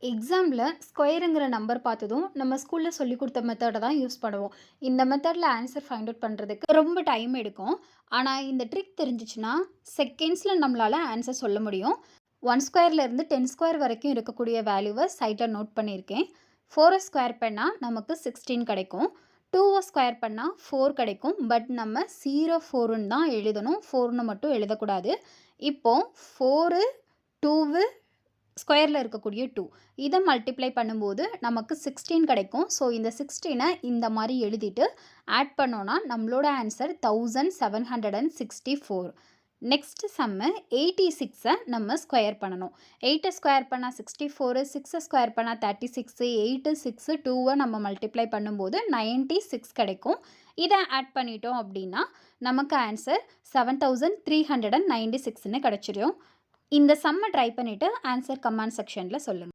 எக்ஸாமில் ஸ்கொயருங்கிற நம்பர் பார்த்ததும் நம்ம ஸ்கூலில் சொல்லி கொடுத்த மெத்தடை தான் யூஸ் பண்ணுவோம். இந்த மெத்தடில் ஆன்சர் ஃபைண்ட் அவுட் பண்ணுறதுக்கு ரொம்ப டைம் எடுக்கும். ஆனால் இந்த ட்ரிக் தெரிஞ்சிச்சுன்னா செகண்ட்ஸில் நம்மளால் ஆன்சர் சொல்ல முடியும். 1 ஸ்கொயர்லேருந்து 10 ஸ்கொயர் வரைக்கும் இருக்கக்கூடிய வேல்யூவை சைட்டில் நோட் பண்ணியிருக்கேன். 4 ஸ்கொயர் பண்ணால் நமக்கு 16 கிடைக்கும். 2 ஸ்கொயர் பண்ணால் 4 கிடைக்கும். பட் நம்ம 0 4ன்னு தான் எழுதணும், 4ன்னு மட்டும் எழுதக்கூடாது. இப்போது 4 2 ஸ்கொயரில் இருக்கக்கூடிய 2 இதை மல்டிப்ளை பண்ணும்போது நமக்கு 16 கிடைக்கும். ஸோ இந்த 16ஐ இந்த மாதிரி எழுதிட்டு ஆட் பண்ணோன்னா நம்மளோட ஆன்சர் 1764. நெக்ஸ்ட் சம்மு 86ஐ நம்ம ஸ்கொயர் பண்ணணும். 8 ஸ்கொயர் பண்ணால் 64, 6 ஸ்கொயர் பண்ணால் 36, 8 6 2 நம்ம மல்டிப்ளை பண்ணும்போது 96 கிடைக்கும். இதை ஆட் பண்ணிட்டோம் அப்படின்னா நமக்கு ஆன்சர் 7396ன்னு கிடச்சிரும். இந்த சம்மை ட்ரை பண்ணிவிட்டு ஆன்சர் கமெண்ட் செக்ஷனில் சொல்லுங்கள்.